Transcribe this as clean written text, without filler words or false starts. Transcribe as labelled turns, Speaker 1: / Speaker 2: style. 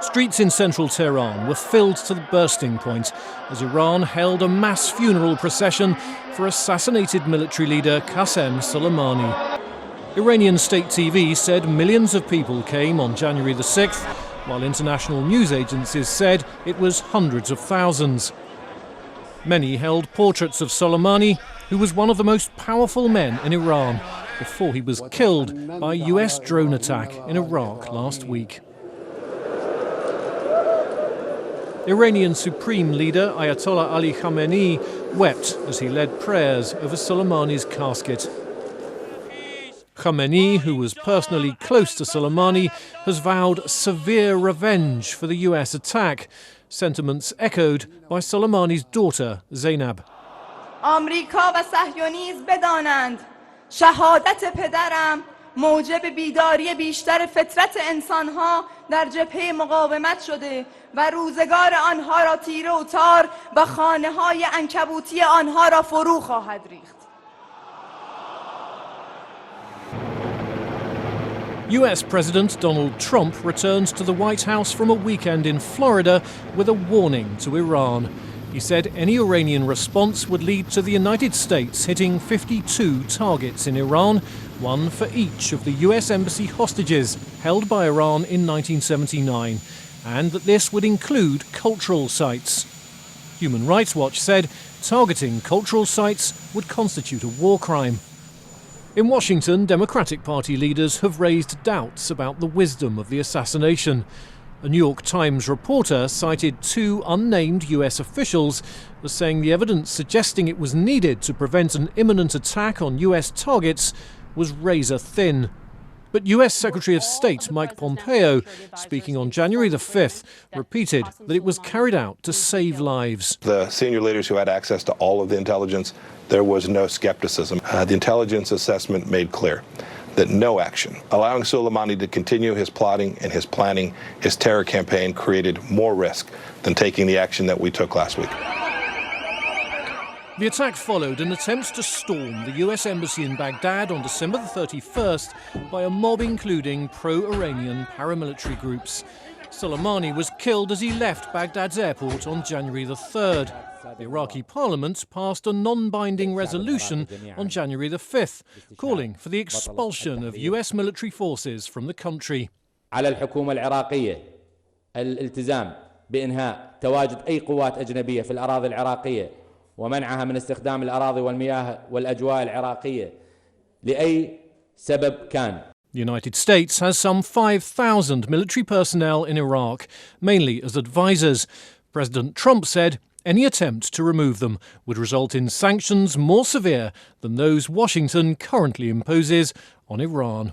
Speaker 1: Streets in central Tehran were filled to the bursting point as Iran held a mass funeral procession for assassinated military leader Qasem Soleimani. Iranian state TV said millions of people came on January the 6th, while international news agencies said it was hundreds of thousands. Many held portraits of Soleimani, who was one of the most powerful men in Iran before he was killed by a US drone attack in Iraq last week. Iranian Supreme Leader Ayatollah Ali Khamenei wept as he led prayers over Soleimani's casket. Khamenei, who was personally close to Soleimani, has vowed severe revenge for the US attack, sentiments echoed by Soleimani's daughter, Zainab.
Speaker 2: آمریکا و صهیونیسم بدانند شهادت پدرم موجب بیداری بیشتر فطرت انسانها در جبهه مقاومت شده و روزگار آنها را تیره و تار و خانه‌های عنکبوتی آنها را فرو خواهد ریخت.
Speaker 1: US President Donald Trump returns to the White House from a weekend in Florida with a warning to Iran. He said any Iranian response would lead to the United States hitting 52 targets in Iran, one for each of the US embassy hostages held by Iran in 1979, and that this would include cultural sites. Human Rights Watch said targeting cultural sites would constitute a war crime. In Washington, Democratic Party leaders have raised doubts about the wisdom of the assassination. A New York Times reporter cited two unnamed US officials as saying the evidence suggesting it was needed to prevent an imminent attack on US targets was razor thin. But US Secretary of State Mike Pompeo, speaking on January the 5th, repeated that it was carried out to save lives.
Speaker 3: The senior leaders who had access to all of the intelligence, there was no skepticism. The intelligence assessment made clear that no action, allowing Soleimani to continue his plotting and his planning, his terror campaign, created more risk than taking the action that we took last week.
Speaker 1: The attack followed an attempt to storm the US embassy in Baghdad on December the 31st by a mob including pro-Iranian paramilitary groups. Soleimani was killed as he left Baghdad's airport on January the 3rd. The Iraqi parliament passed a non-binding resolution on January the 5th, calling for the expulsion of US military forces from the country.
Speaker 4: على الحكومة العراقية الالتزام بإنهاء تواجد أي قوات أجنبية في الأراضي العراقية ومنعها من استخدام الأراضي والمياه والأجواء العراقية لأي سبب كان.
Speaker 1: The United States has some 5,000 military personnel in Iraq, mainly as advisors. President Trump said any attempt to remove them would result in sanctions more severe than those Washington currently imposes on Iran.